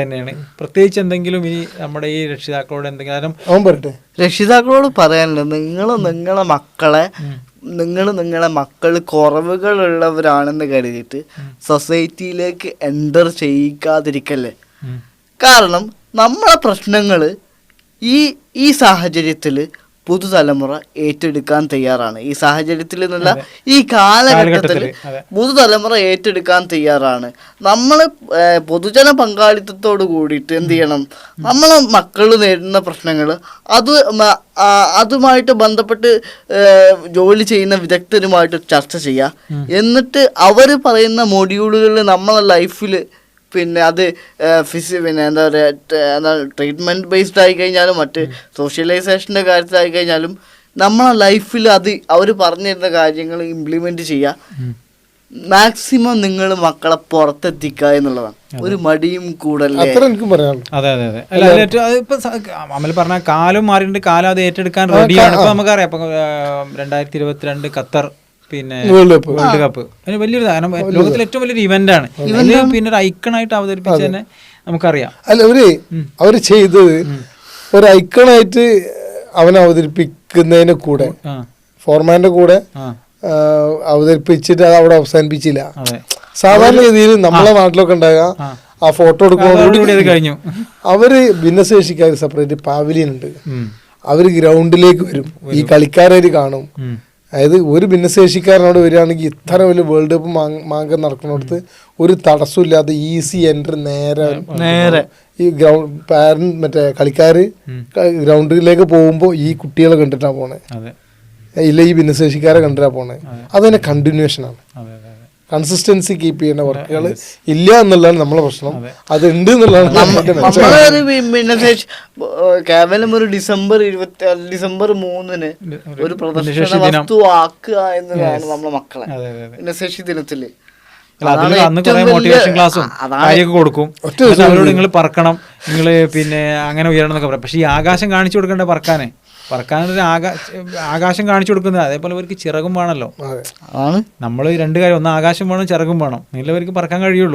തന്നെയാണ്. പ്രത്യേകിച്ച് എന്തെങ്കിലും ഈ നമ്മുടെ ഈ രക്ഷിതാക്കളോട് എന്തെങ്കിലും രക്ഷിതാക്കളോട് പറയാനുള്ളത്, നിങ്ങളെ മക്കൾ കുറവുകളുള്ളവരാണെന്ന് കരുതിയിട്ട് സൊസൈറ്റിയിലേക്ക് എൻ്റർ ചെയ്യിക്കാതിരിക്കല്ലേ. കാരണം നമ്മളെ പ്രശ്നങ്ങൾ ഈ സാഹചര്യത്തിൽ പുതുതലമുറ ഏറ്റെടുക്കാൻ തയ്യാറാണ്. ഈ സാഹചര്യത്തിൽ നിന്നുള്ള ഈ കാലഘട്ടത്തിൽ പുതുതലമുറ ഏറ്റെടുക്കാൻ തയ്യാറാണ്. നമ്മൾ പൊതുജന പങ്കാളിത്തത്തോട് കൂടിയിട്ട് എന്ത് ചെയ്യണം, നമ്മളെ മക്കൾ നേരിടുന്ന പ്രശ്നങ്ങൾ അതുമായിട്ട് ബന്ധപ്പെട്ട് ജോലി ചെയ്യുന്ന വിദഗ്ധരുമായിട്ട് ചർച്ച ചെയ്യുക. എന്നിട്ട് അവർ പറയുന്ന മൊഡ്യൂളുകളിൽ നമ്മളെ ലൈഫിൽ പിന്നെ അത് എന്താ പറയുക, ട്രീറ്റ്മെൻറ്റ് ബേസ്ഡ് ആയി കഴിഞ്ഞാലും മറ്റ് സോഷ്യലൈസേഷൻ്റെ കാര്യത്തിലായി കഴിഞ്ഞാലും നമ്മളെ ലൈഫിൽ അവർ പറഞ്ഞിരുന്ന കാര്യങ്ങൾ ഇംപ്ലിമെൻറ്റ് ചെയ്യുക. മാക്സിമം നിങ്ങൾ മക്കളെ പുറത്തെത്തിക്കുക എന്നുള്ളതാണ്. ഒരു മടിയും കൂടല്ലേ. അതെ അതെ അതെ. അല്ല ഇപ്പൊ അമൽ പറഞ്ഞ കാലം മാറിയിട്ട് കാലം അത് ഏറ്റെടുക്കാൻ റെഡിയാണ്. ഇപ്പൊ നമുക്കറിയാം, ഇപ്പൊ 2022 ഖത്തർ പിന്നെ വേൾഡ് കപ്പ് അതിന് വലിയൊരു ലോകത്തിലെ ഏറ്റവും വലിയൊരു ഇവന്റ് ആണ്. പിന്നെ ഒരു ഐക്കണായിട്ട് അവതരിപ്പിച്ച് തന്നെ നമുക്കറിയാം. അല്ല അവര് ചെയ്തത് ഒരു ഐക്കണായിട്ട് അവനെ അവതരിപ്പിക്കുന്നതിന് കൂടെ ഫോർമാന്റെ കൂടെ അവതരിപ്പിച്ചിട്ട് അത് അവിടെ അവസാനിപ്പിച്ചില്ല. സാധാരണ രീതിയിൽ നമ്മളെ നാട്ടിലൊക്കെ ഉണ്ടാകുക ആ ഫോട്ടോ എടുക്കുന്നതോടുകൂടി കഴിഞ്ഞു. അവര് ഭിന്നശേഷിക്കാർ സെപ്പറേറ്റ് പാവലിയൻ ഉണ്ട്. അവര് ഗ്രൗണ്ടിലേക്ക് വരും, ഈ കളിക്കാരെ കാണും. അതായത് ഒരു ഭിന്നശേഷിക്കാരനോട് വരികയാണെങ്കിൽ ഇത്ര വലിയ വേൾഡ് കപ്പ് മാങ്കം നടക്കുന്നിടത്ത് ഒരു തടസ്സമില്ലാതെ ഈസി എൻട്രി നേരെ ഈ മറ്റേ കളിക്കാര് ഗ്രൗണ്ടിലേക്ക് പോകുമ്പോൾ ഈ കുട്ടികളെ കണ്ടിട്ടാ പോണേ, ഇല്ല ഈ ഭിന്നശേഷിക്കാരെ കണ്ടിട്ടാ പോണേ. അതന്നെ കണ്ടിന്യൂഷനാണ്. കൺസിസ്റ്റൻസി കീപ്പ് ചെയ്യുന്ന വർക്കുകൾ ഇല്ല എന്നുള്ളതാണ് നമ്മളെ പ്രശ്നം. അതുണ്ട് എന്നുള്ളതാണ് കേവലം ഒരു ഡിസംബർ 3 ഒരു പ്രദർശന വസ്തു ആക്കുക എന്നതാണ് നമ്മളെ മക്കളെ ഭിന്നശേഷി ദിനത്തില്. അന്ന് കുറെ മോട്ടിവേഷൻ ക്ലാസ്സും കാര്യമൊക്കെ കൊടുക്കും. അവരോട് നിങ്ങൾ പറക്കണം, നിങ്ങൾ പിന്നെ അങ്ങനെ ഉയരണം എന്നൊക്കെ പറയാം. പക്ഷെ ഈ ആകാശം കാണിച്ചു കൊടുക്കേണ്ട പറക്കാനൊരു ആകാശം കാണിച്ചു കൊടുക്കുന്നത്. അതേപോലെ അവർക്ക് ചിറകും വേണമല്ലോ. നമ്മൾ രണ്ട് കാര്യം, ഒന്ന് ആകാശം വേണം, ചിറകും വേണം. നിങ്ങളവർക്ക് പറക്കാൻ കഴിയുള്ളൂ.